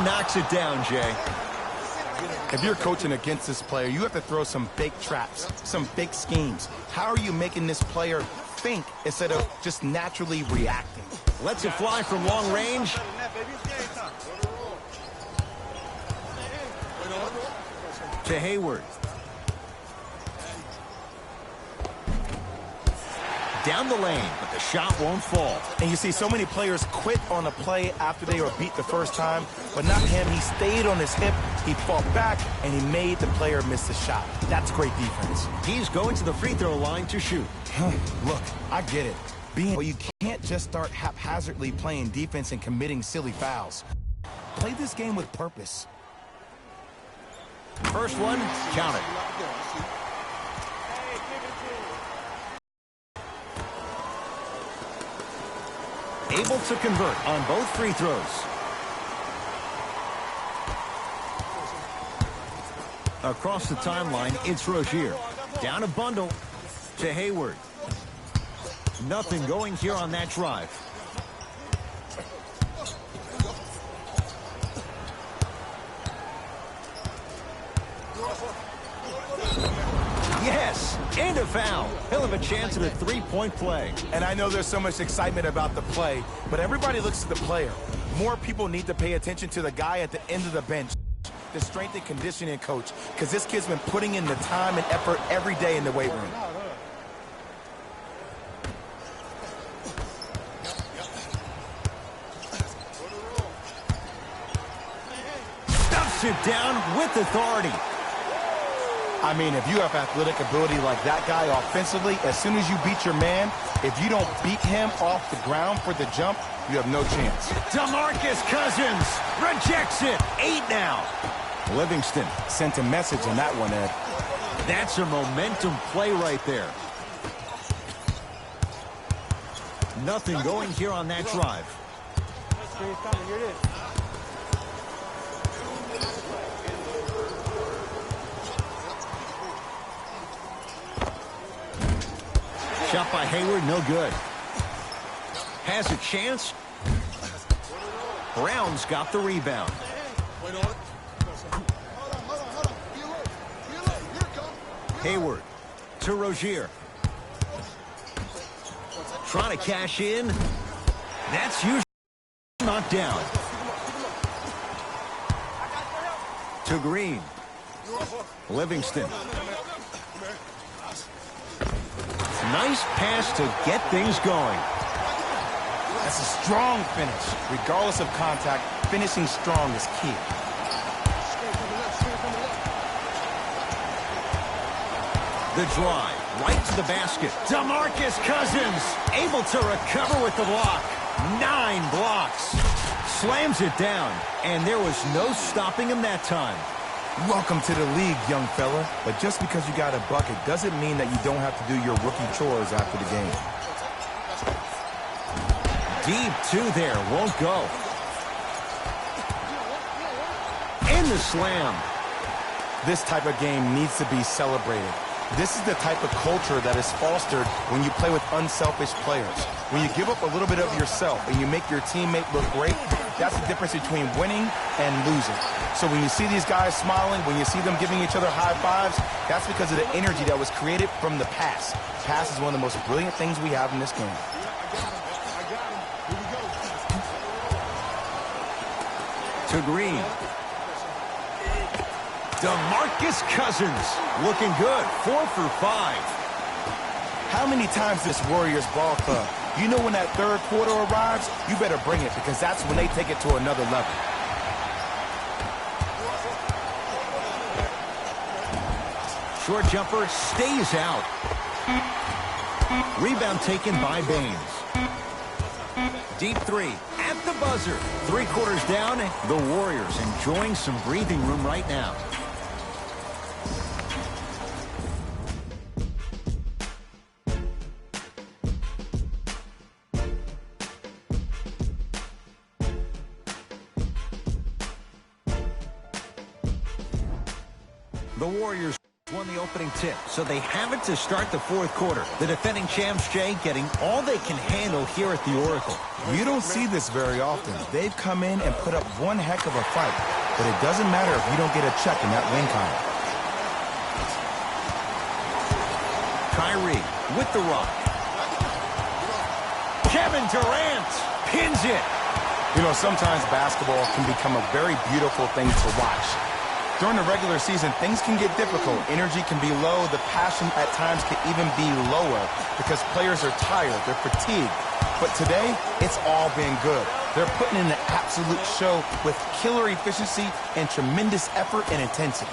knocks it down, Jay. If you're coaching against this player, you have to throw some big traps, some big schemes. How are you making this player think instead of just naturally reacting? Lets it fly from long range. To Hayward. Down the lane, but the shot won't fall. And you see so many players quit on a play after they were beat the first time, but not him. He stayed on his hip, he fought back, and he made the player miss the shot. That's great defense. He's going to the free throw line to shoot. Look, I get it. Well, you can't just start haphazardly playing defense and committing silly fouls. Play this game with purpose. First one, count it. Able to convert on both free throws. Across the timeline, it's Rozier. Down a bundle to Hayward. Nothing going here on that drive. Yes, and a foul. He'll have a chance at a three-point play. And I know there's so much excitement about the play, but everybody looks at the player. More people need to pay attention to the guy at the end of the bench, the strength and conditioning coach, because this kid's been putting in the time and effort every day in the weight room. Stuffs it down with authority. I mean, if you have athletic ability like that guy offensively, as soon as you beat your man, if you don't beat him off the ground for the jump, you have no chance. DeMarcus Cousins rejects it. 8 now. Livingston Sent a message in that one, Ed. That's a momentum play right there. Nothing going here on that drive. Shot by Hayward, no good. Has a chance. Brown's got the rebound. Hayward to Rozier. Trying to cash in. That's usually knocked down. To Green. Livingston. Nice pass to get things going. That's a strong finish. Regardless of contact, finishing strong is key. The drive, right to the basket. DeMarcus Cousins able to recover with the block. 9 blocks. Slams it down, and there was no stopping him that time. Welcome to the league, young fella. But just because you got a bucket doesn't mean that you don't have to do your rookie chores after the game. Deep two there, won't go. And the slam. This type of game needs to be celebrated. This is the type of culture that is fostered when you play with unselfish players. When you give up a little bit of yourself and you make your teammate look great, that's the difference between winning and losing. So when you see these guys smiling, when you see them giving each other high fives, that's because of the energy that was created from the pass. Pass is one of the most brilliant things we have in this game. To Green. DeMarcus Cousins looking good. 4 for 5. How many times this Warriors ball club, you know when that third quarter arrives, you better bring it because that's when they take it to another level. Short jumper stays out. Rebound taken by Baines. Deep three at the buzzer. 3 quarters down. The Warriors enjoying some breathing room right now. The Warriors Won the opening tip, so they have it to start the fourth quarter. The defending champs, Jay, getting all they can handle here at the Oracle. You don't see this very often. They've come in and put up one heck of a fight, but it doesn't matter if you don't get a check in that win column. Kyrie with the rock. Kevin Durant pins it. You know, sometimes basketball can become a very beautiful thing to watch. During the regular season, things can get difficult. Energy can be low. The passion at times can even be lower because players are tired. They're fatigued. But today, it's all been good. They're putting in an absolute show with killer efficiency and tremendous effort and intensity.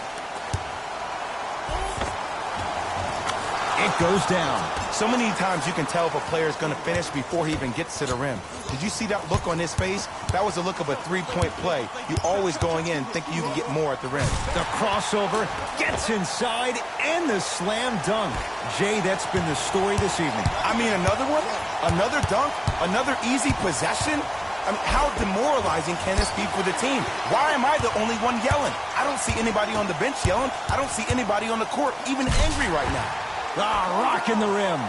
It goes down. So many times you can tell if a player is going to finish before he even gets to the rim. Did you see that look on his face? That was the look of a three-point play. You always going in thinking you can get more at the rim. The crossover gets inside and the slam dunk. Jay, that's been the story this evening. I mean, another one? Another dunk? Another easy possession? I mean, how demoralizing can this be for the team? Why am I the only one yelling? I don't see anybody on the bench yelling. I don't see anybody on the court even angry right now. Rocking the rim.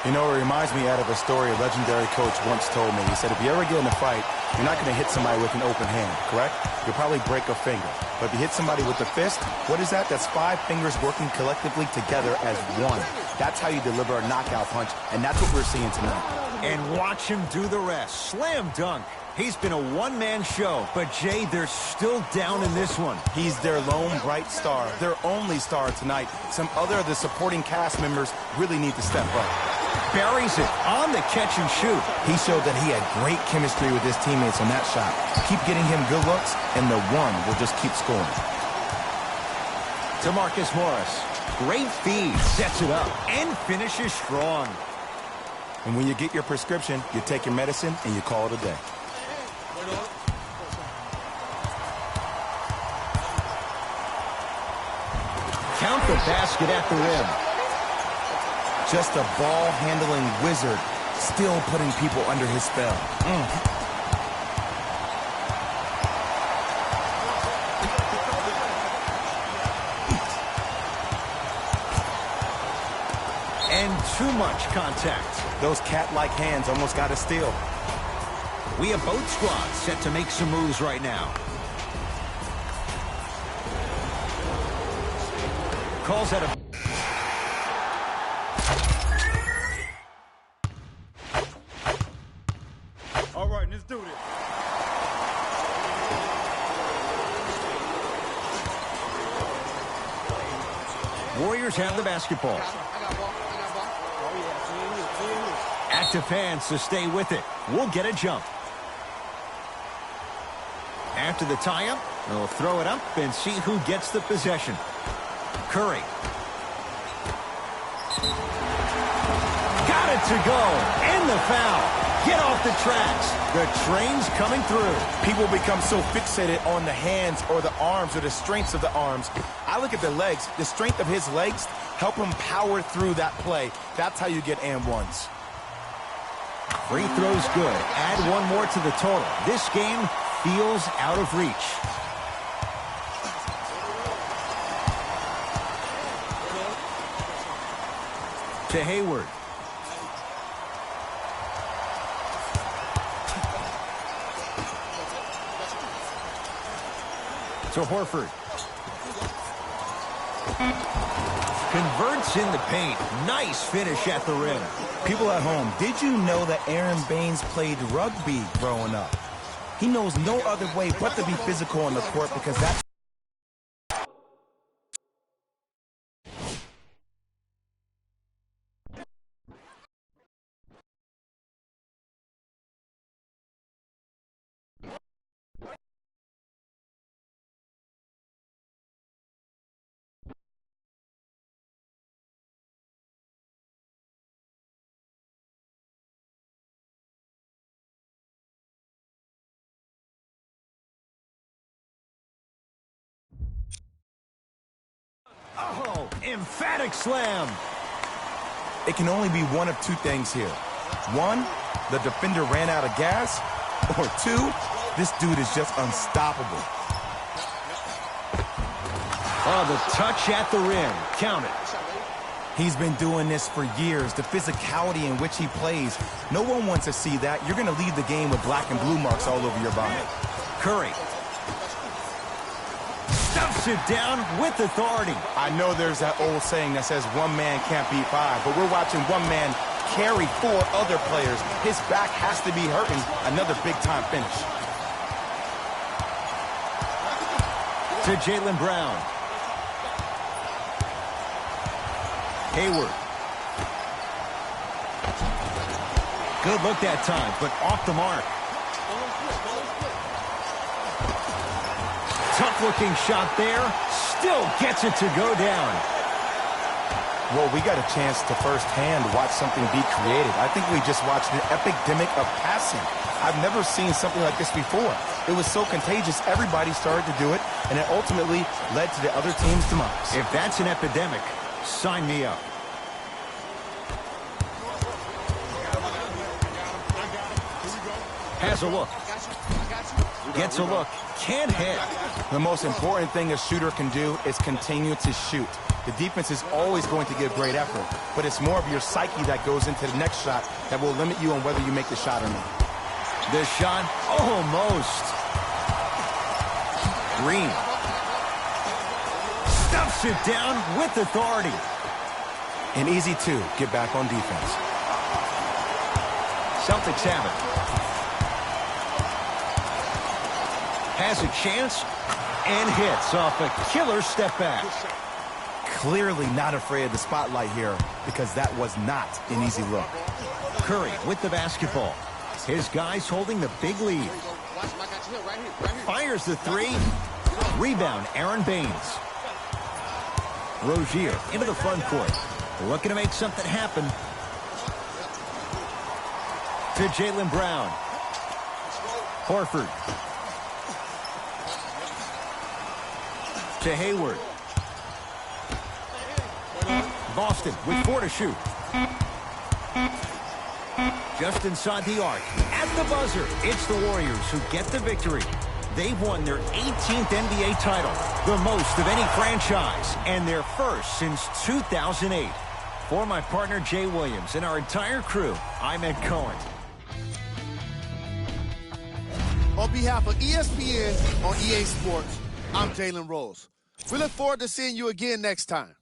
You know, it reminds me out of a story a legendary coach once told me. He said, if you ever get in a fight, you're not going to hit somebody with an open hand, correct? You'll probably break a finger. But if you hit somebody with a fist, what is that? That's 5 fingers working collectively together as one. That's how you deliver a knockout punch, and that's what we're seeing tonight. And watch him do the rest. Slam dunk. He's been a one-man show, but Jay, they're still down in this one. He's their lone bright star, their only star tonight. Some other of the supporting cast members really need to step up. Buries it on the catch and shoot. He showed that he had great chemistry with his teammates on that shot. Keep getting him good looks, and the one will just keep scoring. To Marcus Morris. Great feed. Sets it up and finishes strong. And when you get your prescription, you take your medicine, and you call it a day. Count the basket at the rim. Just a ball-handling wizard, still putting people under his spell. And too much contact. Those cat-like hands almost got a steal. We have both squads set to make some moves right now. Calls out a... All right, let's do this. Warriors have the basketball. Active hands to stay with it. We'll get a jump. After the tie-up, they'll throw it up and see who gets the possession. Curry. Got it to go. And the foul. Get off the tracks. The train's coming through. People become so fixated on the hands or the arms or the strengths of the arms. I look at the legs. The strength of his legs help him power through that play. That's how you get and ones. Free throw's good. Add one more to the total. This game feels out of reach. To Hayward. To Horford. Converts in the paint. Nice finish at the rim. People at home, did you know that Aaron Baines played rugby growing up? He knows no other way but to be physical on the court because that's... Oh, emphatic slam. It can only be one of two things here. One, the defender ran out of gas. Or two, this dude is just unstoppable. Oh, the touch at the rim. Count it. He's been doing this for years. The physicality in which he plays, no one wants to see that. You're going to leave the game with black and blue marks all over your body. Curry. Stuffs it down with authority. I know there's that old saying that says one man can't beat five, but we're watching one man carry four other players. His back has to be hurting. Another big-time finish. To Jaylen Brown. Hayward. Good look that time, but off the mark. Tough-looking shot there. Still gets it to go down. Well, we got a chance to firsthand watch something be created. I think we just watched an epidemic of passing. I've never seen something like this before. It was so contagious, everybody started to do it, and it ultimately led to the other team's demise. If that's an epidemic, sign me up. Has a look. Gets a look. Can't hit. The most important thing a shooter can do is continue to shoot. The defense is always going to give great effort, but it's more of your psyche that goes into the next shot that will limit you on whether you make the shot or not. The shot, almost. Green. Stuffs it down with authority. An easy two, get back on defense. Celtics have it. Has a chance and hits off a killer step back. Clearly not afraid of the spotlight here because that was not an easy look. Curry with the basketball. His guys holding the big lead. Fires the three. Rebound, Aaron Baines. Rozier into the front court. Looking to make something happen. To Jaylen Brown. Horford. To Hayward. Boston with 4 to shoot. Just inside the arc. At the buzzer, it's the Warriors who get the victory. They've won their 18th NBA title, the most of any franchise, and their first since 2008. For my partner, Jay Williams, and our entire crew, I'm Ed Cohen. On behalf of ESPN on EA Sports, I'm Jalen Rose. We look forward to seeing you again next time.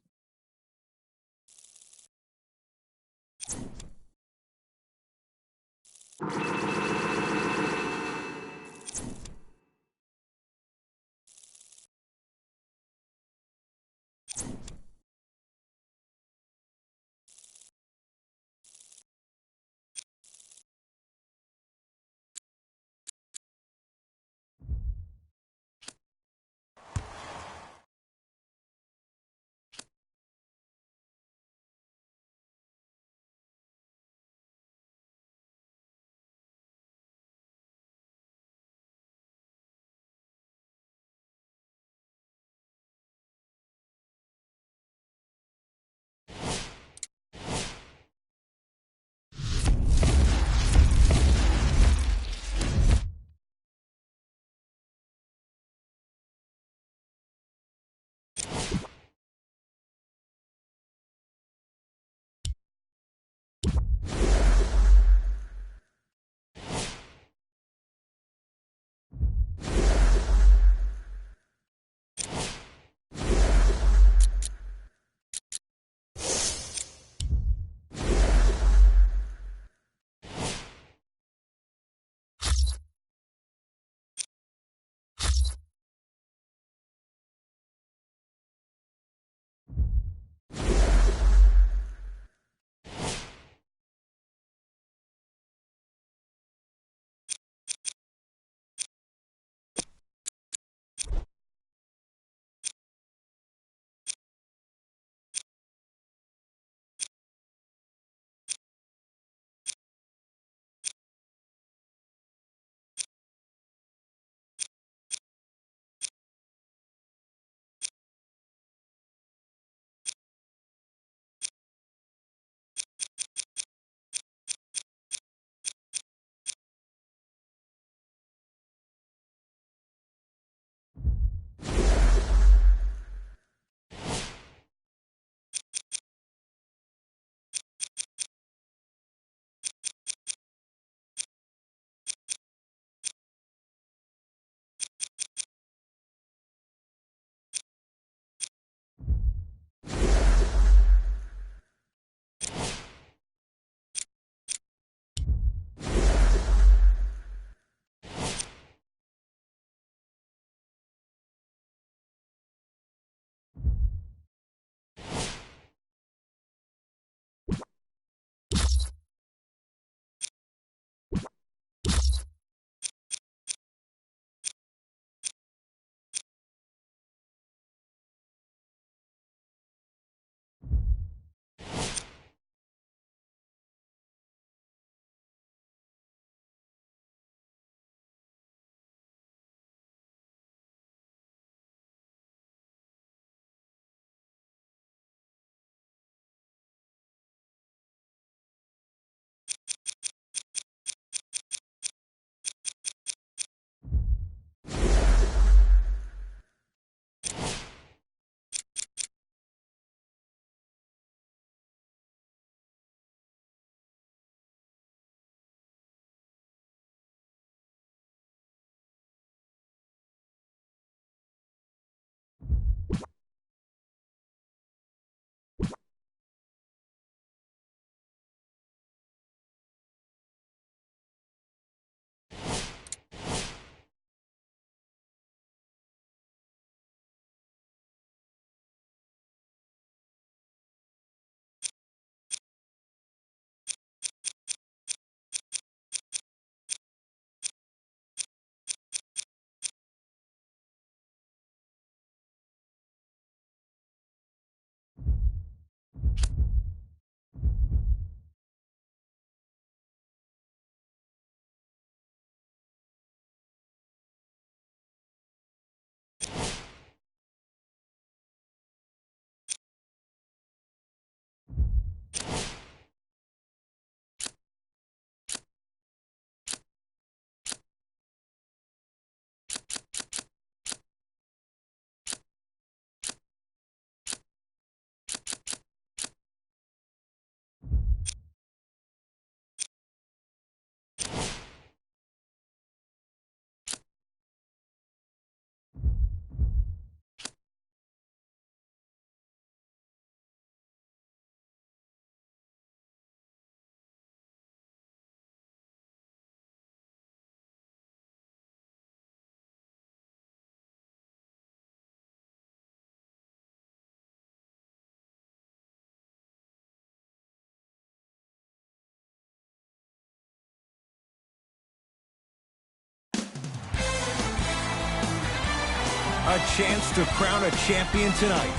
A chance to crown a champion tonight.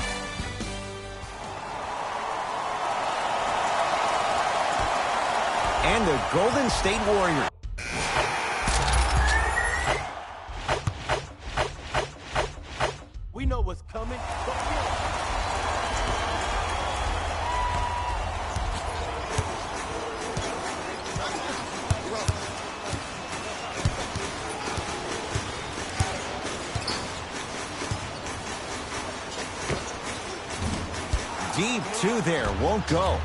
And the Golden State Warriors. We know what's coming. Deep two there, won't go.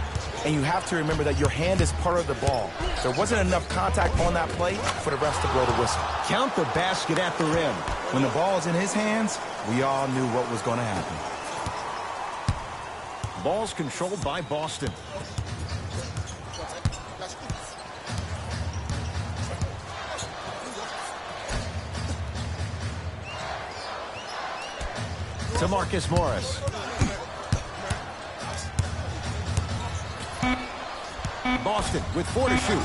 And you have to remember that your hand is part of the ball. There wasn't enough contact on that play for the refs to blow the whistle. Count the basket at the rim. When the ball is in his hands, we all knew what was going to happen. Ball's controlled by Boston. To Marcus Morris. Boston with 4 to shoot.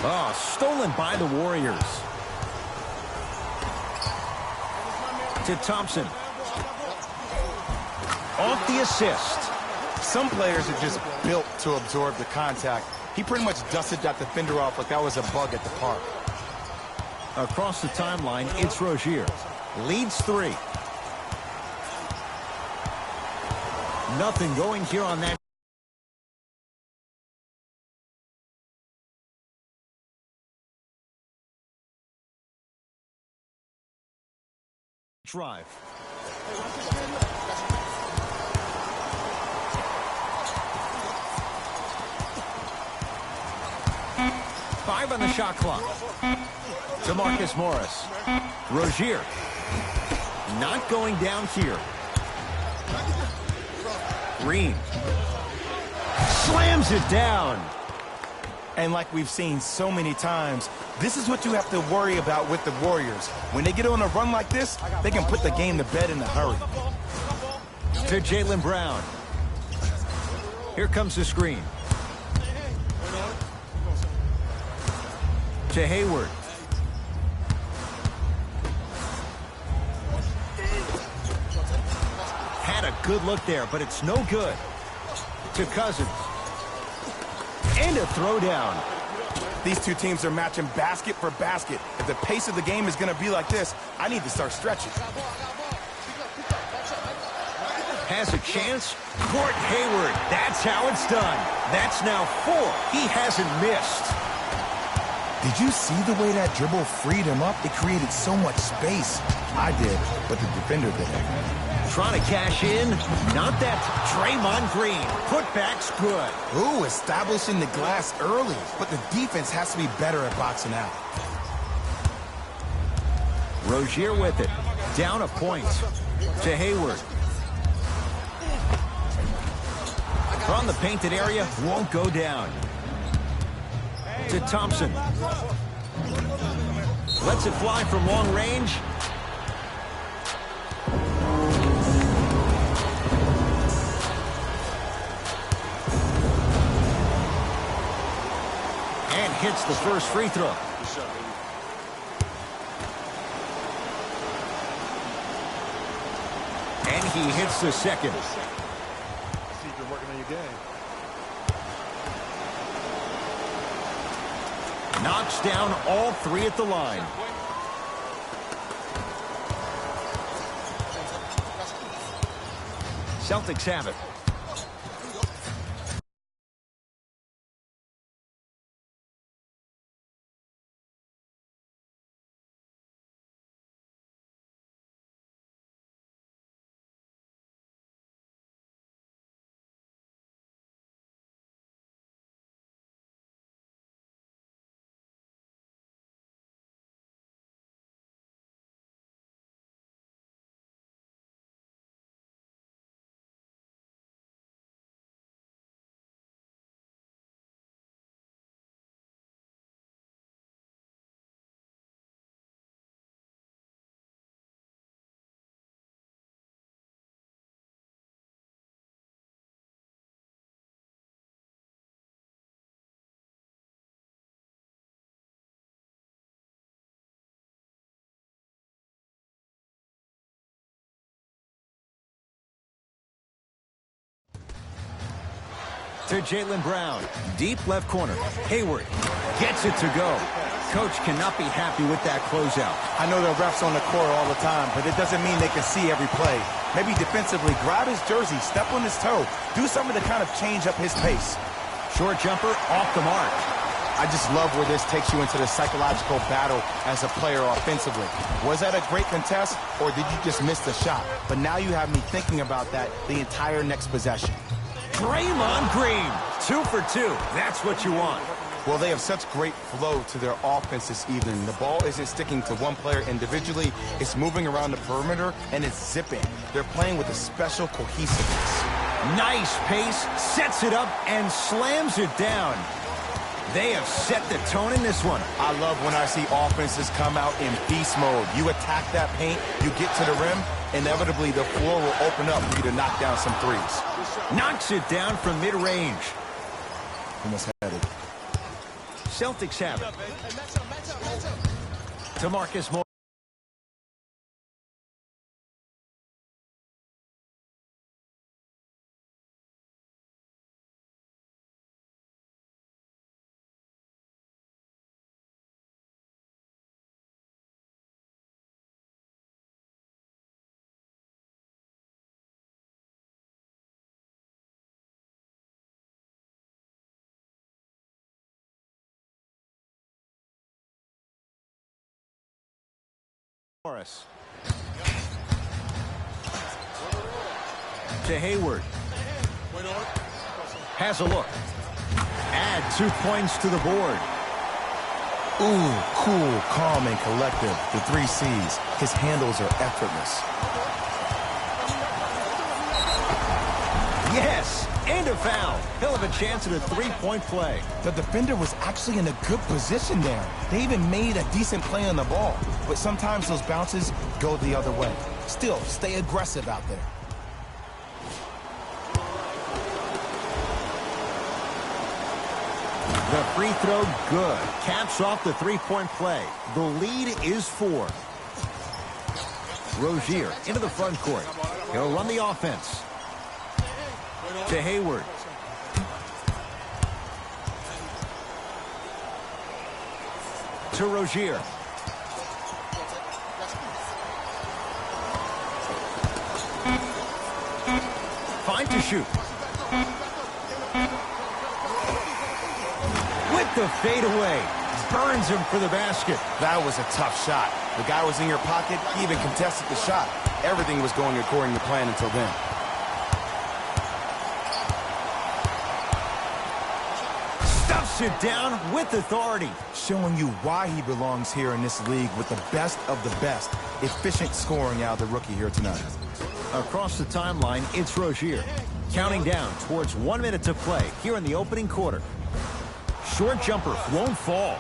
Oh, stolen by the Warriors. To Thompson. Off the assist. Some players are just built to absorb the contact. He pretty much dusted that defender off like that was a bug at the park. Across the timeline, it's Rozier. Leads 3. Nothing going here on that drive. Five on the shot clock. To Marcus Morris. Rozier. Not going down here. Green. Slams it down. And like we've seen so many times, this is what you have to worry about with the Warriors. When they get on a run like this, they can put the game to bed in a hurry. To Jaylen Brown. Here comes the screen. To Hayward. Had a good look there, but it's no good. To Cousins. And a throwdown. These two teams are matching basket for basket. If the pace of the game is going to be like this, I need to start stretching. Has a chance. Court Hayward. That's how it's done. That's now 4. He hasn't missed. Did you see the way that dribble freed him up? It created so much space. I did, but the defender didn't. Trying to cash in. Not that. Draymond Green. Putback's good. Ooh, establishing the glass early. But the defense has to be better at boxing out. Rozier with it. Down a point. To Hayward. From the painted area. Won't go down. To Thompson. Lets it fly from long range. And hits the first free throw. And he hits the second. game. Knocks down all three at the line. Celtics have it. To Jaylen Brown, deep left corner. Hayward gets it to go. Coach cannot be happy with that closeout. I know there are refs on the court all the time, but it doesn't mean they can see every play. Maybe defensively, grab his jersey, step on his toe, do something to kind of change up his pace. Short jumper off the mark. I just love where this takes you into the psychological battle as a player offensively. Was that a great contest, or did you just miss the shot? But now you have me thinking about that the entire next possession. Draymond Green, 2 for 2. That's what you want. Well, they have such great flow to their offense this evening. The ball isn't sticking to one player individually. It's moving around the perimeter, and it's zipping. They're playing with a special cohesiveness. Nice pace, sets it up, and slams it down. They have set the tone in this one. I love when I see offenses come out in beast mode. You attack that paint, you get to the rim, inevitably the floor will open up for you to knock down some threes. Knocks it down from mid-range. Almost had it. Celtics have it. To Marcus Morris. Morris. To Hayward. Has a look. Add 2 points to the board. Ooh, cool, calm, and collective. The 3 C's. His handles are effortless. Yes, and a foul. He'll have a chance at a 3-point play. The defender was actually in a good position there. They even made a decent play on the ball. But sometimes those bounces go the other way. Still, stay aggressive out there. The free throw, good. Caps off the 3-point play. The lead is 4. Rozier into the front court. He'll run the offense. To Hayward. To Rozier. Fine to shoot. With the fadeaway. Burns him for the basket. That was a tough shot. The guy was in your pocket. He even contested the shot. Everything was going according to plan until then. Stuffs it down with authority. Showing you why he belongs here in this league with the best of the best. Efficient scoring out of the rookie here tonight. Across the timeline, it's Rozier. Counting down towards 1 minute to play here in the opening quarter. Short jumper won't fall.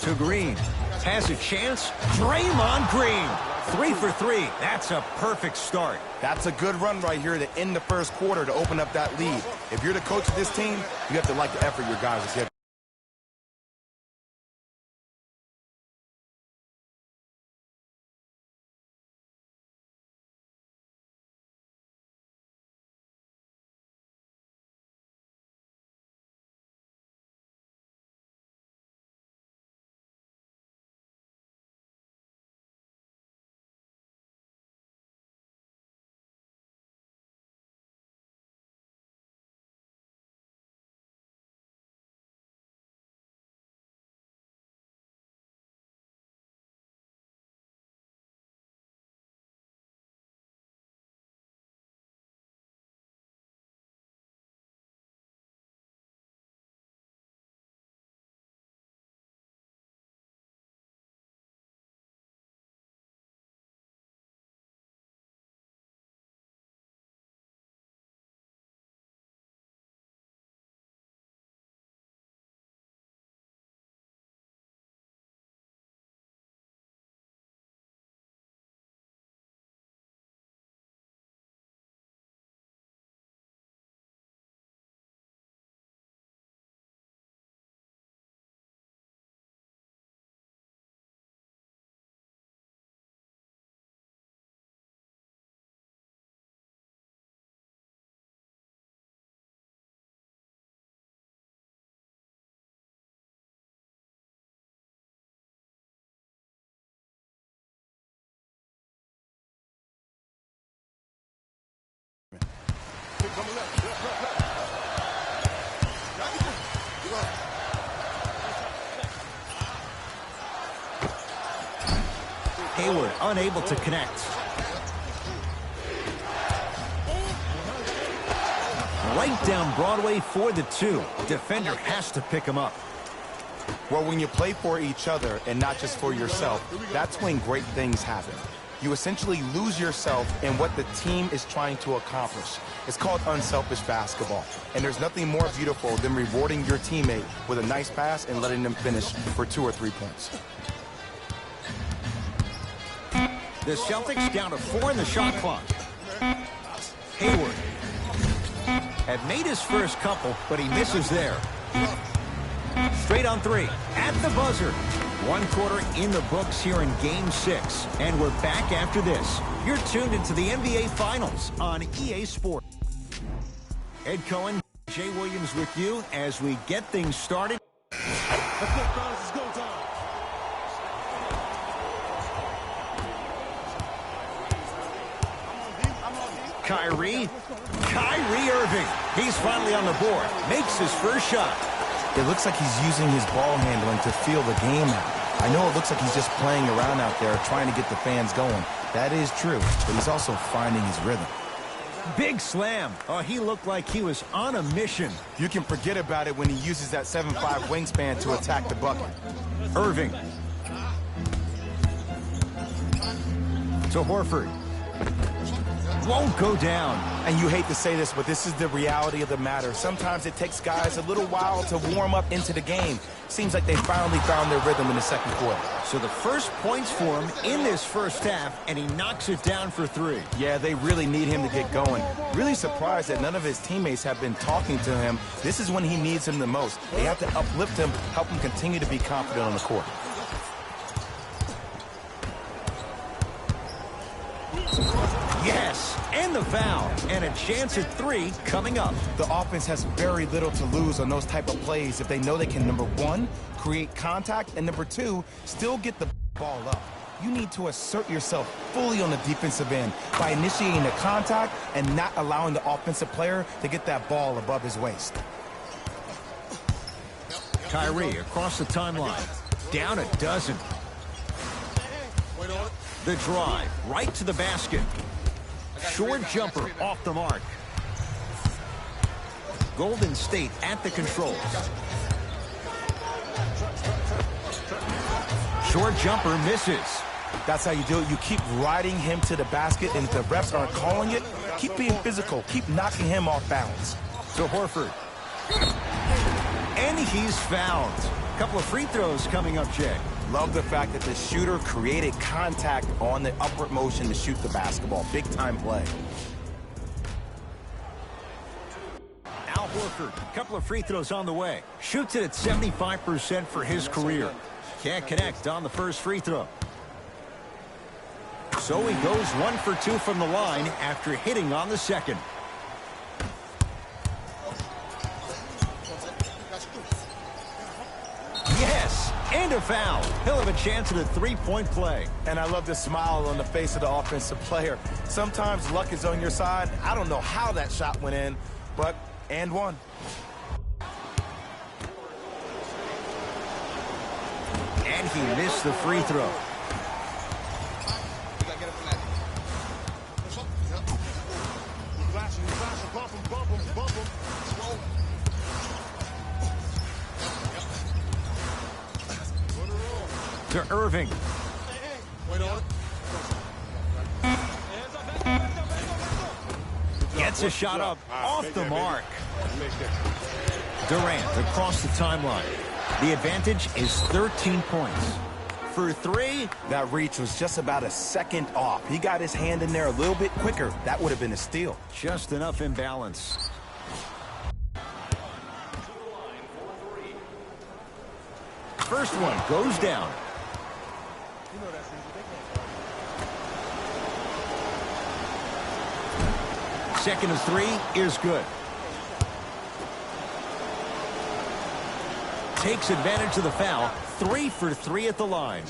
To Green. Has a chance. Draymond Green. 3 for 3. That's a perfect start. That's a good run right here to end the first quarter to open up that lead. If you're the coach of this team, you have to like the effort your guys are giving. Hayward unable to connect. Right down Broadway for the 2. Defender has to pick him up. Well, when you play for each other and not just for yourself, that's when great things happen. You essentially lose yourself in what the team is trying to accomplish. It's called unselfish basketball. And there's nothing more beautiful than rewarding your teammate with a nice pass and letting them finish for 2 or 3 points. The Celtics down to 4 in the shot clock. Hayward had made his first couple, but he misses there. Straight on 3 at the buzzer. 1 quarter in the books here in Game 6. And we're back after this. You're tuned into the NBA Finals on EA Sports. Ed Cohen, Jay Williams with you as we get things started. Kyrie Irving. He's finally on the board. Makes his first shot. It looks like he's using his ball handling to feel the game out. I know it looks like he's just playing around out there trying to get the fans going. That is true, but he's also finding his rhythm. Big slam. Oh, he looked like he was on a mission. You can forget about it when he uses that 7'5" wingspan to attack the bucket. Irving. To Horford. Won't go down. And you hate to say this, but this is the reality of the matter. Sometimes it takes guys a little while to warm up into the game. Seems like they finally found their rhythm in the second quarter. So the first points for him in this first half, and he knocks it down for 3. Yeah, they really need him to get going. Really surprised that none of his teammates have been talking to him. This is when he needs him the most. They have to uplift him, help him continue to be confident on the court. Yes, and the foul, and a chance at 3 coming up. The offense has very little to lose on those type of plays if they know they can, number 1, create contact, and number 2, still get the ball up. You need to assert yourself fully on the defensive end by initiating the contact and not allowing the offensive player to get that ball above his waist. Kyrie across the timeline, down a dozen. The drive, right to the basket. Short jumper off the mark. Golden State at the controls. Short jumper misses. That's how you do it. You keep riding him to the basket, and if the refs aren't calling it, keep being physical. Keep knocking him off balance. To Horford. And he's fouled. A couple of free throws coming up, Jay. Love the fact that the shooter created contact on the upward motion to shoot the basketball. Big time play. Al Horford, a couple of free throws on the way. Shoots it at 75% for his career. Can't connect on the first free throw. So he goes 1 for 2 from the line after hitting on the second. Yes, and a foul. He'll have a chance at a 3-point play. And I love the smile on the face of the offensive player. Sometimes luck is on your side. I don't know how that shot went in, but and one. And he missed the free throw. To Irving. Gets a shot up off the mark. Durant across the timeline. The advantage is 13 points. For 3. That reach was just about a second off. He got his hand in there a little bit quicker. That would have been a steal. Just enough imbalance. First one goes down. Second of 3 is good. Takes advantage of the foul. 3 for 3 at the line.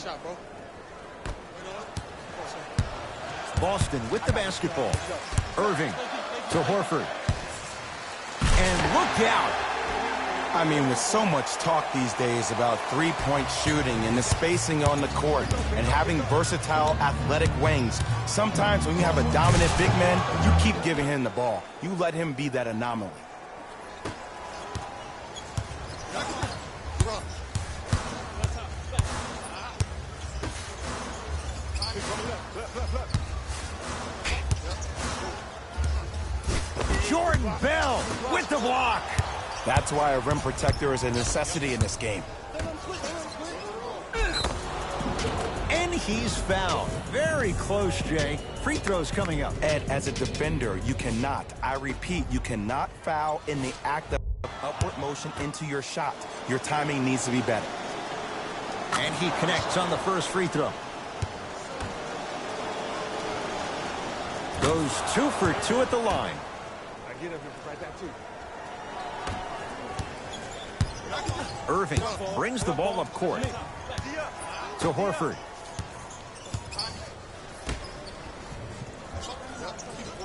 Boston with the basketball. Irving to Horford. And look out. I mean, with so much talk these days about three-point shooting and the spacing on the court and having versatile athletic wings, sometimes when you have a dominant big man, you keep giving him the ball. You let him be that anomaly. Jordan Bell with the block. That's why a rim protector is a necessity in this game. And he's fouled. Very close, Jay. Free throws coming up. Ed, as a defender, you cannot, I repeat, you cannot foul in the act of upward motion into your shot. Your timing needs to be better. And he connects on the first free throw. Goes 2 for 2 at the line. I get him right back too. Irving brings the ball up court to Horford.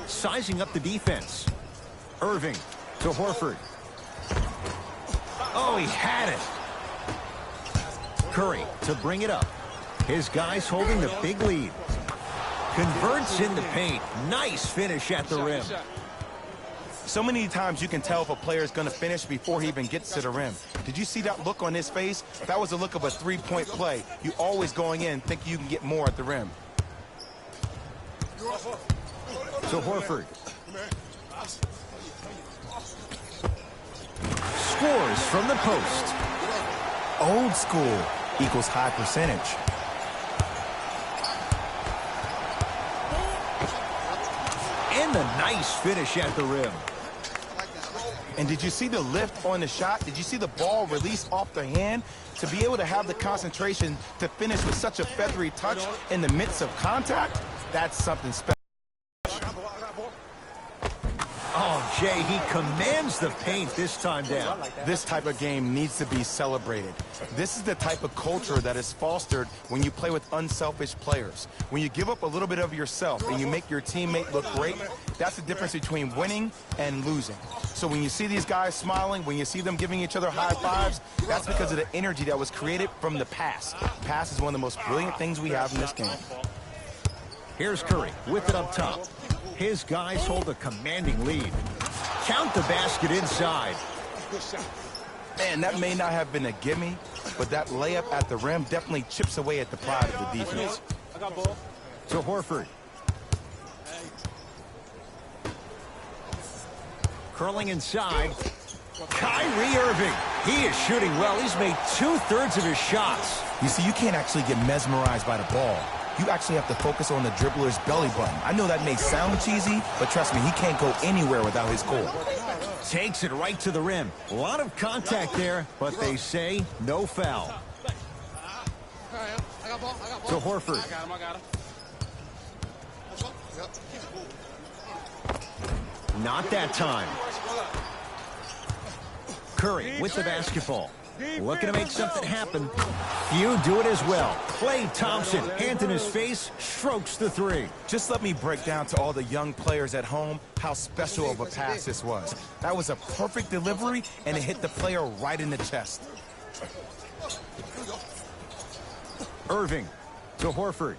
Sizing up the defense. Irving to Horford. Oh, he had it. Curry to bring it up. His guys holding the big lead. Converts in the paint. Nice finish at the rim. So many times you can tell if a player is going to finish before he even gets to the rim. Did you see that look on his face? That was the look of a three-point play. You always going in thinking you can get more at the rim. To Horford. Scores from the post. Old school equals high percentage. And a nice finish at the rim. And did you see the lift on the shot? Did you see the ball release off the hand? To be able to have the concentration to finish with such a feathery touch in the midst of contact, that's something special. Oh, Jay, he commands the paint this time down. This type of game needs to be celebrated. This is the type of culture that is fostered when you play with unselfish players. When you give up a little bit of yourself and you make your teammate look great, that's the difference between winning and losing. So when you see these guys smiling, when you see them giving each other high fives, that's because of the energy that was created from the pass. Pass is one of the most brilliant things we have in this game. Here's Curry with it up top. His guys hold a commanding lead. Count the basket inside. Man, that may not have been a gimme, but that layup at the rim definitely chips away at the pride of the defense. To Horford. Curling inside. Kyrie Irving. He is shooting well. He's made 2/3 of his shots. You see, you can't actually get mesmerized by the ball. You actually have to focus on the dribbler's belly button. I know that may sound cheesy, but trust me, he can't go anywhere without his core. Takes it right to the rim. A lot of contact there, but they say no foul. To Horford. Not that time. Curry with the basketball. Looking to make something happen. Few do it as well. Klay Thompson, hand in his face, strokes the three. Just let me break down to all the young players at home how special of a pass this was. That was a perfect delivery, and it hit the player right in the chest. Irving to Horford.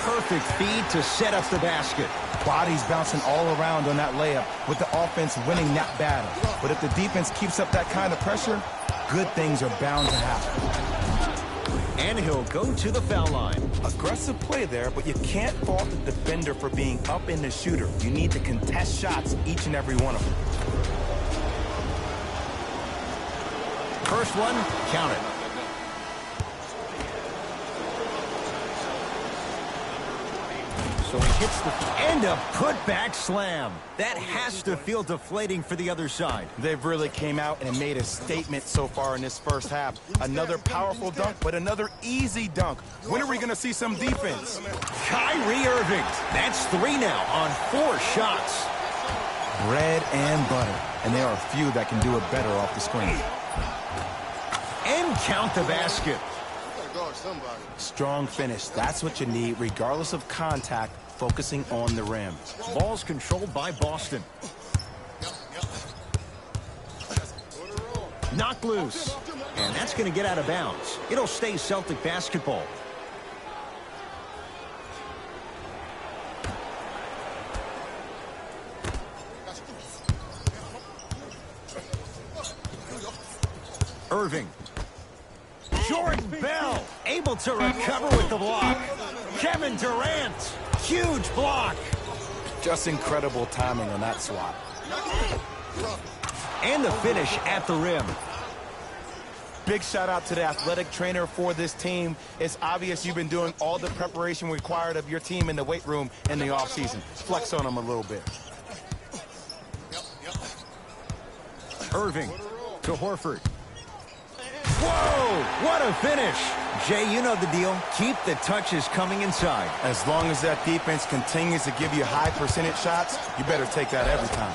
Perfect feed to set up the basket. Bodies bouncing all around on that layup with the offense winning that battle. But if the defense keeps up that kind of pressure, good things are bound to happen. And he'll go to the foul line. Aggressive play there, but you can't fault the defender for being up in the shooter. You need to contest shots, each and every one of them. First one, count it. So he hits the end of putback slam. That has to feel deflating for the other side. They've really came out and made a statement so far in this first half. Another powerful dunk, but another easy dunk. When are we going to see some defense? Kyrie Irving. That's 3 now on 4 shots. Bread and butter. And there are a few that can do it better off the screen. And count the basket. Strong finish. That's what you need, regardless of contact, focusing on the rim. Ball's controlled by Boston. Knocked loose. And that's going to get out of bounds. It'll stay Celtic basketball. Irving. Jordan Bell able to recover with the block. Kevin Durant. Huge block. Just incredible timing on that swat. And the finish at the rim. Big shout out to the athletic trainer for this team. It's obvious you've been doing all the preparation required of your team in the weight room in the offseason. Flex on them a little bit. Irving to Horford. Whoa, what a finish. Jay, you know the deal. Keep the touches coming inside. As long as that defense continues to give you high percentage shots, you better take that every time.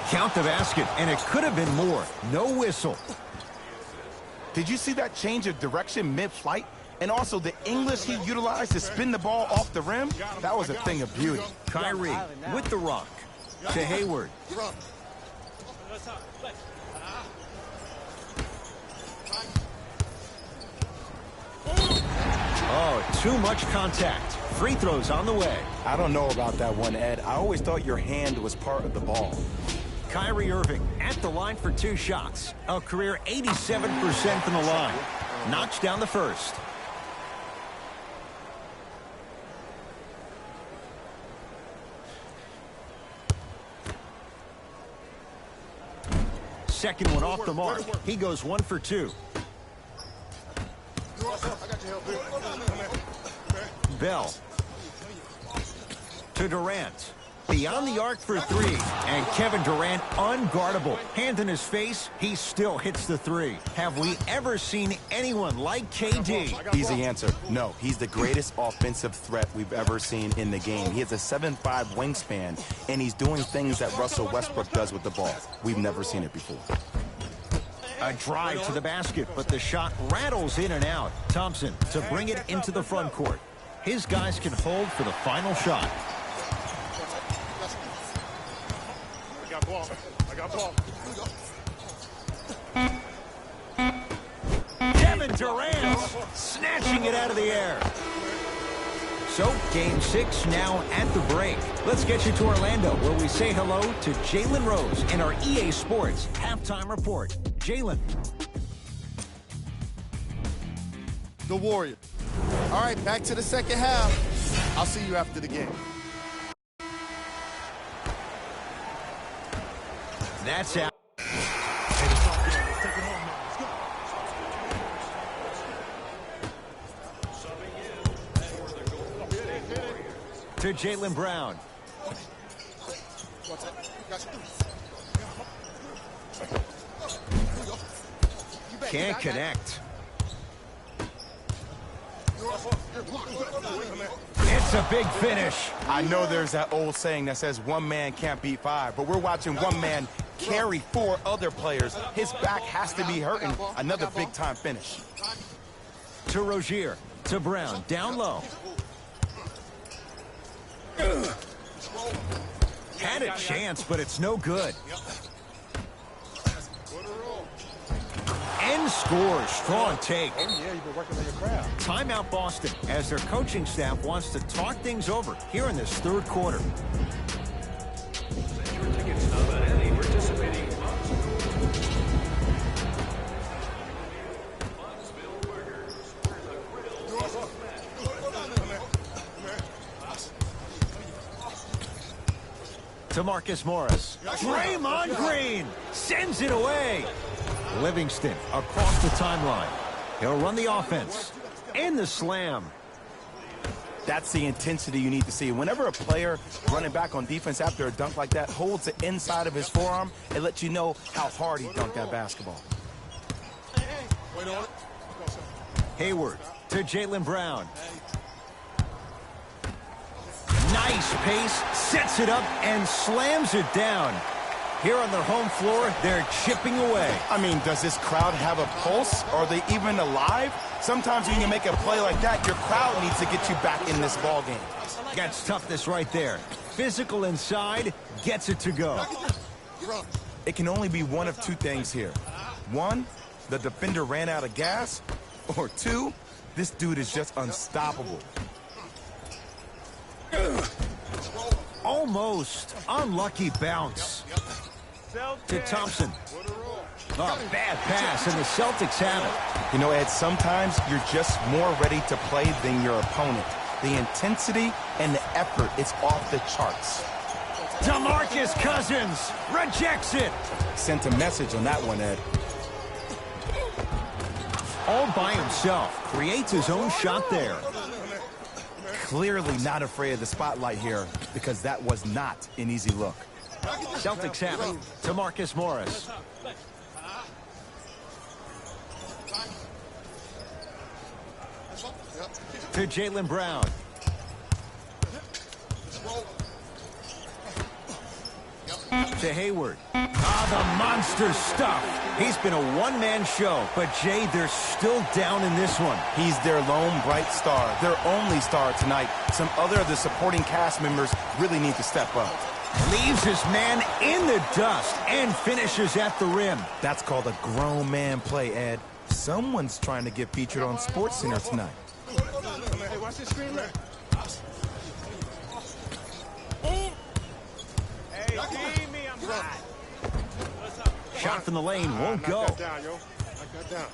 Count the basket, and it could have been more. No whistle. Did you see that change of direction mid-flight? And also the English he utilized to spin the ball off the rim? That was a thing of beauty. Kyrie with the rock to Hayward. Oh, too much contact. Free throws on the way. I don't know about that one, Ed. I always thought your hand was part of the ball. Kyrie Irving at the line for 2 shots. A career 87% from the line. Knocks down the first. Second one off the mark. He goes 1 for 2. Bell to Durant. Beyond the arc for 3. And Kevin Durant unguardable. Hand in his face, he still hits the 3. Have we ever seen anyone like KD? Easy answer. No, he's the greatest offensive threat we've ever seen in the game. He has a 7'5" wingspan, and he's doing things that Russell Westbrook does with the ball. We've never seen it before. A drive to the basket, but the shot rattles in and out. Thompson to bring it into the front court. His guys can hold for the final shot. I got ball. Kevin Durant snatching it out of the air. So, Game 6 now at the break. Let's get you to Orlando, where we say hello to Jalen Rose in our EA Sports Halftime Report. Jalen. The Warriors. All right, back to the second half. I'll see you after the game. That's out. To Jaylen Brown. Can't connect. It's a big finish. I know there's that old saying that says one man can't beat 5, but we're watching one man carry 4 other players. His back has to be hurting. Another big-time finish. To Rozier. To Brown. Down low. Had a chance, but it's no good. And scores. Strong take. Oh, yeah, you've been working on your craft. Timeout Boston, as their coaching staff wants to talk things over here in this third quarter. To Marcus Morris. Draymond Green sends it away. Livingston across the timeline. He'll run the offense. And the slam. That's the intensity you need to see. Whenever a player running back on defense after a dunk like that holds the inside of his forearm, it lets you know how hard he dunked that basketball. Hayward to Jaylen Brown. Nice pace, sets it up, and slams it down. Here on their home floor, they're chipping away. I mean, does this crowd have a pulse? Are they even alive? Sometimes when you make a play like that, your crowd needs to get you back in this ball game. That's toughness right there. Physical inside, gets it to go. It can only be one of 2 things here. One, the defender ran out of gas. Or two, this dude is just unstoppable. Almost unlucky bounce to Thompson. Oh, bad pass, and the Celtics have it. You know, Ed, sometimes you're just more ready to play than your opponent. The intensity and the effort is off the charts. DeMarcus Cousins rejects it. Sent a message on that one, Ed. All by himself, creates his own shot there. Clearly not afraid of the spotlight here, because that was not an easy look. Celtics have it to Marcus Morris. To Jaylen Brown. To Hayward. The monster stuff. He's been a one-man show, but Jay, they're still down in this one. He's their lone bright star, their only star tonight. Some other of the supporting cast members really need to step up. Leaves his man in the dust and finishes at the rim. That's called a grown man play, Ed. Someone's trying to get featured on SportsCenter tonight. Hey, watch this screen, man. Hey, leave me, I'm hot. Shot from the lane won't go. Knock that down, yo. Knock that down.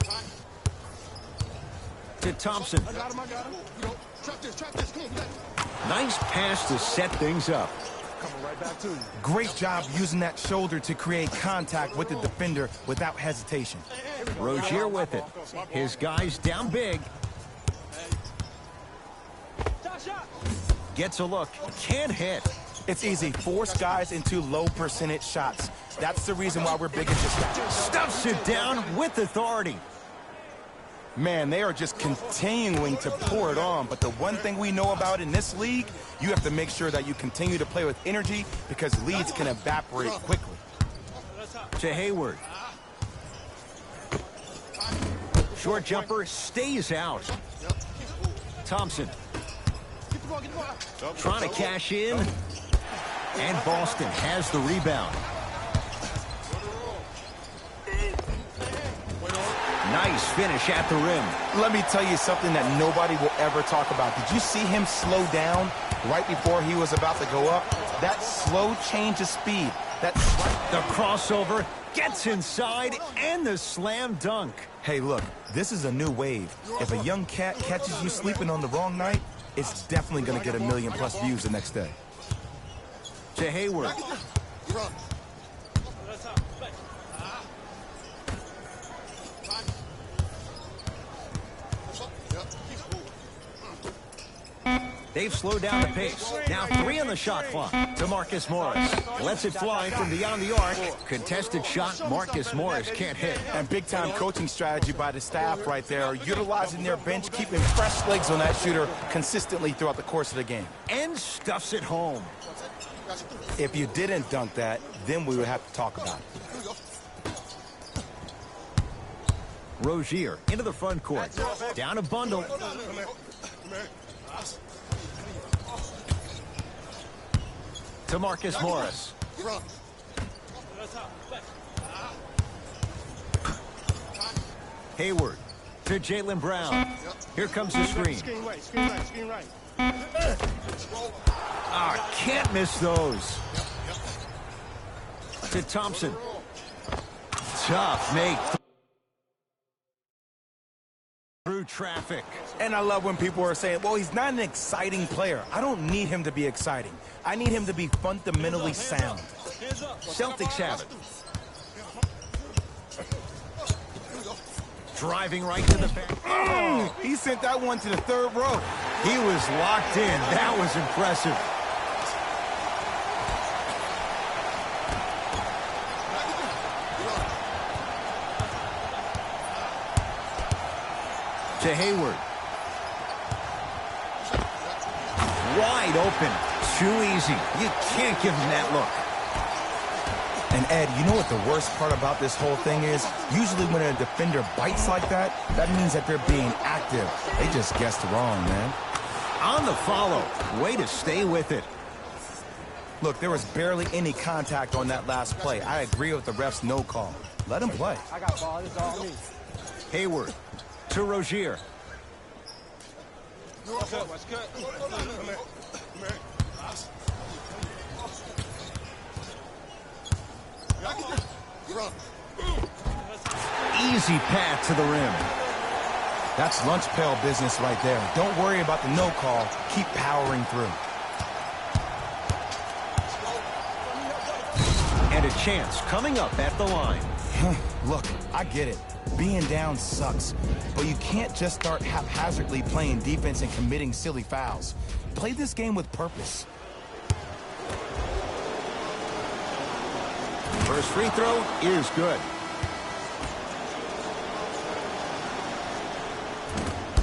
To Thompson. I got him. Trap this. Come on, Nice pass to set things up. coming right back to you. Great job using that shoulder to create contact with the defender without hesitation. Rozier with it. His guys down big. Gets a look. Can't hit. It's easy. Force guys into low percentage shots. That's the reason why we're big at this guy. Stuffs it down with authority. Man, they are just continuing to pour it on. But the one thing we know about in this league, you have to make sure that you continue to play with energy because leads can evaporate quickly. To Hayward. Short jumper stays out. Thompson. Trying to cash in. And Boston has the rebound. Nice finish at the rim. Let me tell you something that nobody will ever talk about. Did you see him slow down right before he was about to go up? That slow change of speed. The crossover gets inside and the slam dunk. Hey, look, this is a new wave. If a young cat catches you sleeping on the wrong night, it's definitely going to get 1 million+ views the next day. To Hayward. They've slowed down the pace. Now 3 on the shot clock. To Marcus Morris. Lets it fly from beyond the arc. Contested shot. Marcus Morris can't hit. And big-time coaching strategy by the staff right there, utilizing their bench, keeping fresh legs on that shooter consistently throughout the course of the game. And stuffs it home. If you didn't dunk that, then we would have to talk about it. Rozier into the front court. Down a bundle. To Marcus Morris. Hayward to Jaylen Brown. Here comes the screen. Screen right. Can't miss those. To Thompson. Tough make. Through traffic. And I love when people are saying, well, he's not an exciting player. I don't need him to be exciting. I need him to be fundamentally sound. Celtics have it. Driving right to the back. He sent that one to the third row. He was locked in. That was impressive. To Hayward. Wide open. Too easy. You can't give him that look. And Ed, you know what the worst part about this whole thing is? Usually when a defender bites like that, that means that they're being active. They just guessed wrong, man. On the follow. Way to stay with it. Look, there was barely any contact on that last play. I agree with the ref's no call. Let him play. I got ball. This is all me. Hayward to Rozier. Easy path to the rim. That's lunch pail business right there. Don't worry about the no call. Keep powering through. And a chance coming up at the line. Look, I get it. Being down sucks. But you can't just start haphazardly playing defense and committing silly fouls. Play this game with purpose. First free throw is good.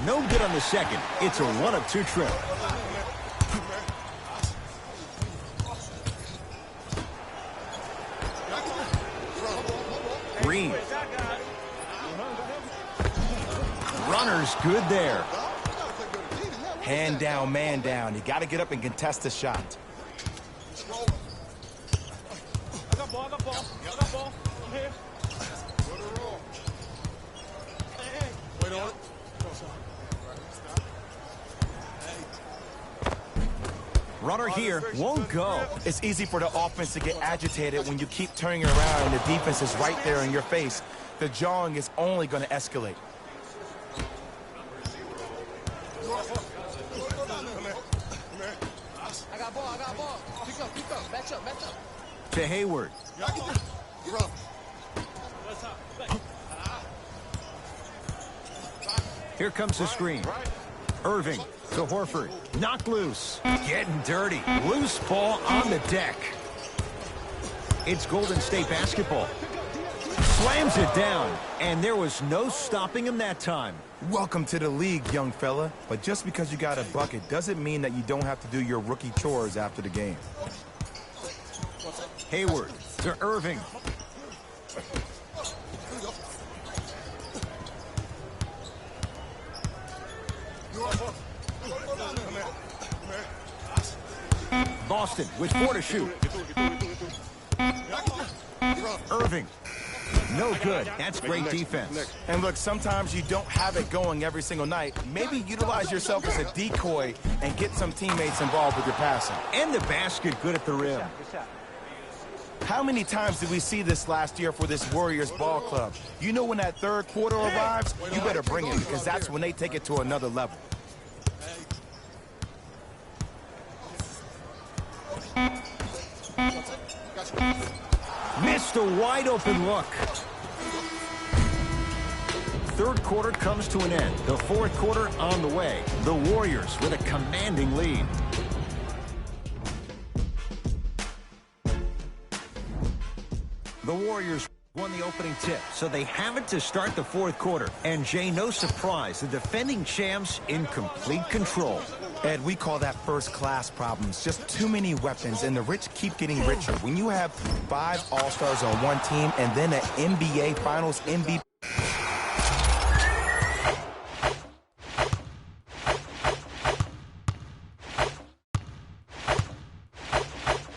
No good on the second. It's a 1-of-2 trip. Green. Runner's good there. Hand down, man down. You got to get up and contest the shot. I got ball. I got ball. I'm here. Wait on it. Runner here won't go. It's easy for the offense to get agitated when you keep turning around and the defense is right there in your face. The jawing is only going to escalate. I got ball. Pick up. Match up. To Hayward. Here comes the screen. Irving to Horford. Knocked loose. Getting dirty. Loose ball on the deck. It's Golden State basketball. Slams it down, and there was no stopping him that time. Welcome to the league, young fella. But just because you got a bucket doesn't mean that you don't have to do your rookie chores after the game. Hayward to Irving. Boston with 4 to shoot. Irving. No good. That's great defense. And look, sometimes you don't have it going every single night. Maybe utilize yourself as a decoy and get some teammates involved with your passing. And the basket good at the rim. How many times did we see this last year for this Warriors ball club? You know when that third quarter arrives, you better bring it because that's when they take it to another level. Missed a wide open look. Third quarter comes to an end. The fourth quarter on the way. The Warriors with a commanding lead. The Warriors won the opening tip, so they have it to start the fourth quarter. And Jay, no surprise, the defending champs in complete control. Ed, we call that first-class problems. Just too many weapons, and the rich keep getting richer. When you have 5 All-Stars on one team and then an NBA Finals MVP.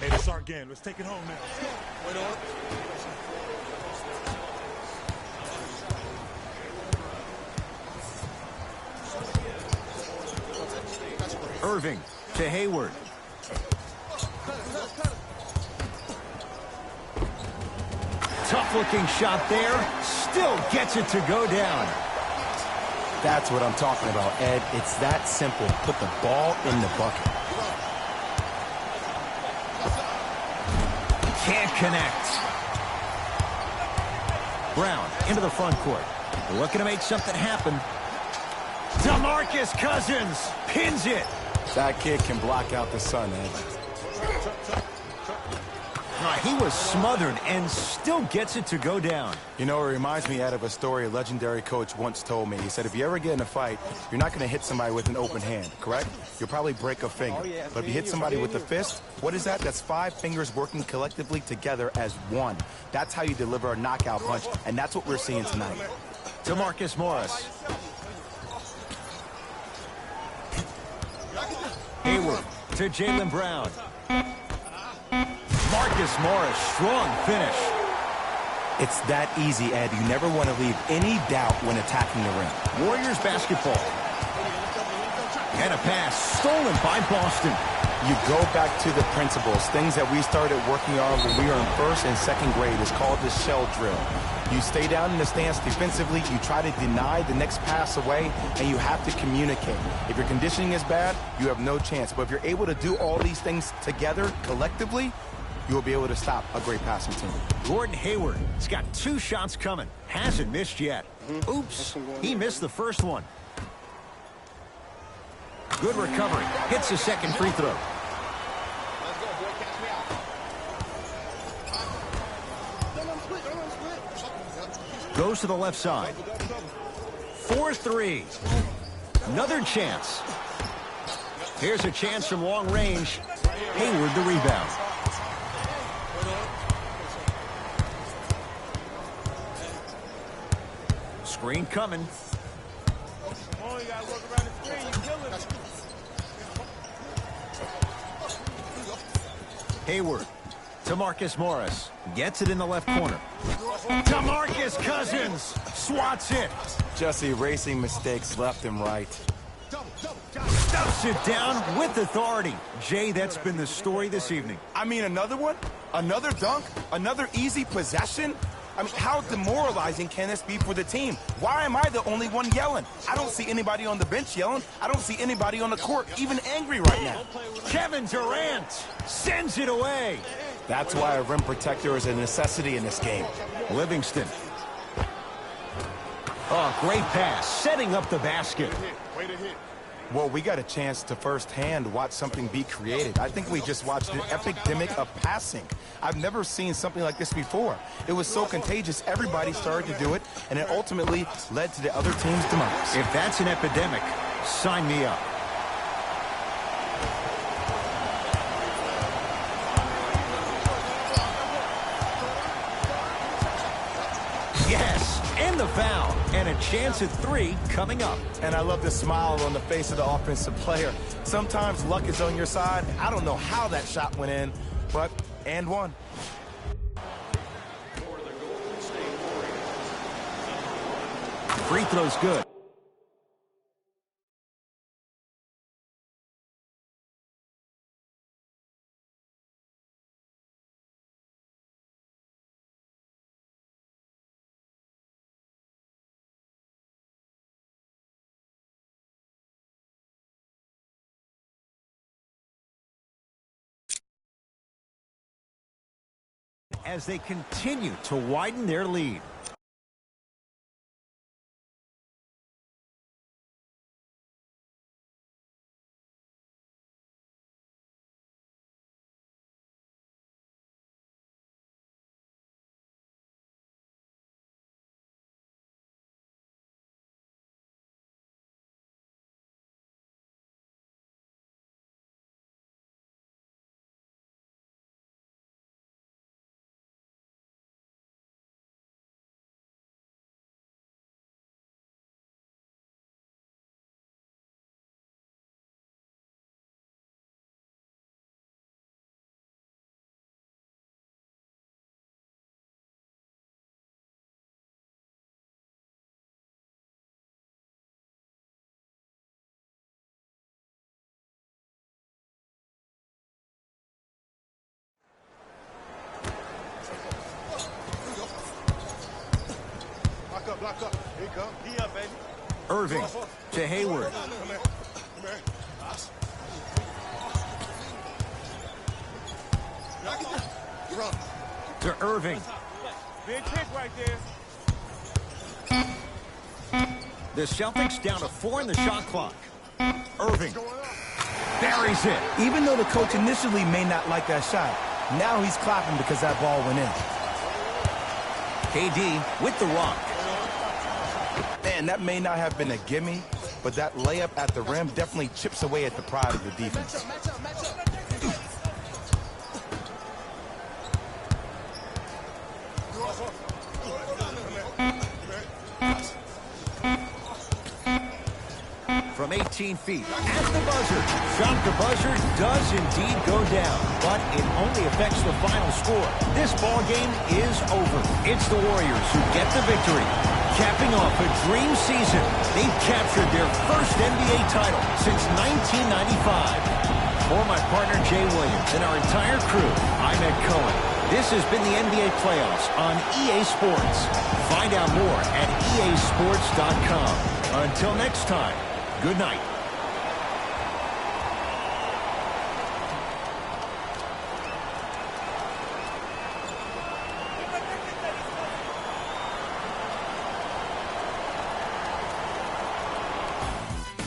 Hey, this is our game. Let's take it home now. Wait on it. Irving to Hayward. Tough-looking shot there. Still gets it to go down. That's what I'm talking about, Ed. It's that simple. Put the ball in the bucket. Can't connect. Brown into the front court. Looking to make something happen. DeMarcus Cousins pins it. That kid can block out the sun, Ed. He was smothered and still gets it to go down. You know, it reminds me, Ed, of a story a legendary coach once told me. He said, if you ever get in a fight, you're not going to hit somebody with an open hand, correct? You'll probably break a finger. But if you hit somebody with a fist, what is that? That's 5 fingers working collectively together as one. That's how you deliver a knockout punch, and that's what we're seeing tonight. DeMarcus Morris. Hayward to Jaylen Brown. Marcus Morris, strong finish. It's that easy, Ed. You never want to leave any doubt when attacking the rim. Warriors basketball. And a pass stolen by Boston. You go back to the principles, things that we started working on when we were in first and second grade. It's called the shell drill. You stay down in the stance defensively, you try to deny the next pass away, and you have to communicate. If your conditioning is bad, you have no chance. But if you're able to do all these things together, collectively, you will be able to stop a great passing team. Gordon Hayward has got 2 shots coming. Hasn't missed yet. Oops, he missed the first one. Good recovery. Hits the second free throw. Goes to the left side. 4-3. Another chance. Here's a chance from long range. Hayward the rebound. Screen coming. Oh, you gotta work around the screen. You're killing it. Hayward to Marcus Morris. Gets it in the left corner. DeMarcus Cousins swats it. Just erasing mistakes left and right. Stuffs it down with authority. Jay, that's been the story this evening. I mean, another one? Another dunk? Another easy possession? I mean, how demoralizing can this be for the team? Why am I the only one yelling? I don't see anybody on the bench yelling. I don't see anybody on the court even angry right now. Kevin Durant sends it away. That's why a rim protector is a necessity in this game. Livingston. Oh, great pass, setting up the basket. Way to hit. Well, we got a chance to firsthand watch something be created. I think we just watched an epidemic of passing. I've never seen something like this before. It was so contagious, everybody started to do it, and it ultimately led to the other team's demise. If that's an epidemic, sign me up. Yes, and the foul, and a chance at 3 coming up. And I love the smile on the face of the offensive player. Sometimes luck is on your side. I don't know how that shot went in, but and one. Free throw's good. As they continue to widen their lead. Block up. Here you come. He up, baby. Irving to Hayward. Come here. Come here. Knock it down. You're up. To Irving. Big kick right there. The Celtics down to 4 in the shot clock. Irving buries it. Even though the coach initially may not like that shot, now he's clapping because that ball went in. KD with the rock. Man, that may not have been a gimme, but that layup at the rim definitely chips away at the pride of the defense. From 18 15 feet. At the buzzer. Shot the buzzer does indeed go down, but it only affects the final score. This ball game is over. It's the Warriors who get the victory. Capping off a dream season, they've captured their first NBA title since 1995. For my partner Jay Williams and our entire crew, I'm Ed Cohen. This has been the NBA Playoffs on EA Sports. Find out more at easports.com. Until next time, good night.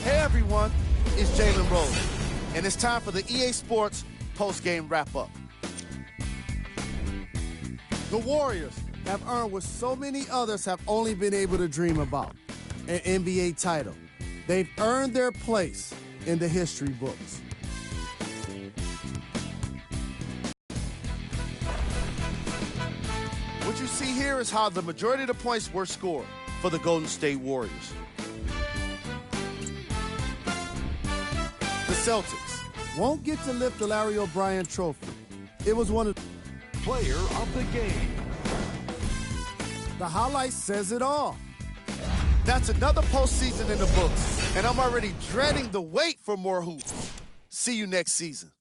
Hey everyone, it's Jalen Rose, and it's time for the EA Sports post-game wrap-up. The Warriors have earned what so many others have only been able to dream about, an NBA title. They've earned their place in the history books. What you see here is how the majority of the points were scored for the Golden State Warriors. The Celtics won't get to lift the Larry O'Brien trophy. It was one of Player of the game. the highlights says it all. That's another postseason in the books, and I'm already dreading the wait for more hoops. See you next season.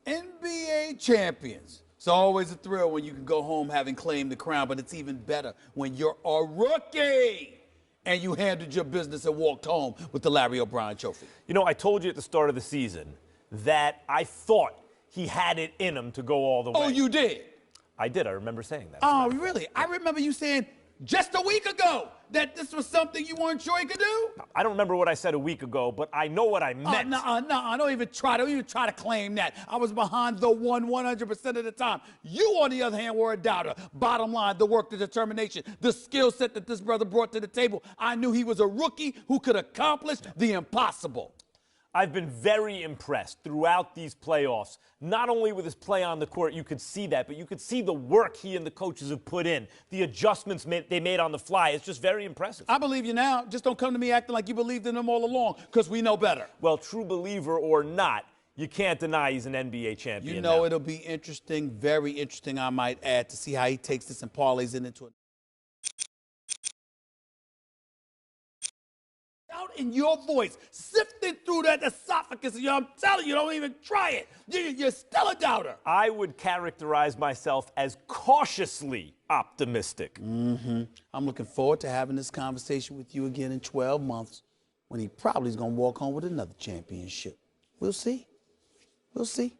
NBA champions. It's always a thrill when you can go home having claimed the crown, but it's even better when you're a rookie and you handled your business and walked home with the Larry O'Brien trophy. You know, I told you at the start of the season that I thought he had it in him to go all the way. Oh, you did? I did. I remember saying that. Oh, really? I remember you saying just a week ago that this was something you weren't sure he could do? I don't remember what I said a week ago, but I know what I meant. No, don't even try to claim that. I was behind the 100% of the time. You, on the other hand, were a doubter. Bottom line, the work, the determination, the skill set that this brother brought to the table. I knew he was a rookie who could accomplish the impossible. I've been very impressed throughout these playoffs. Not only with his play on the court, you could see that, but you could see the work he and the coaches have put in, the adjustments they made on the fly. It's just very impressive. I believe you now. Just don't come to me acting like you believed in him all along, because we know better. Well, true believer or not, you can't deny he's an NBA champion. You know, now. It'll be interesting, very interesting, I might add, to see how he takes this and parlays it into a out in your voice, sifting through that esophagus. I'm telling you, don't even try it. You're still a doubter. I would characterize myself as cautiously optimistic. I'm looking forward to having this conversation with you again in 12 months when he probably is going to walk home with another championship. We'll see. We'll see.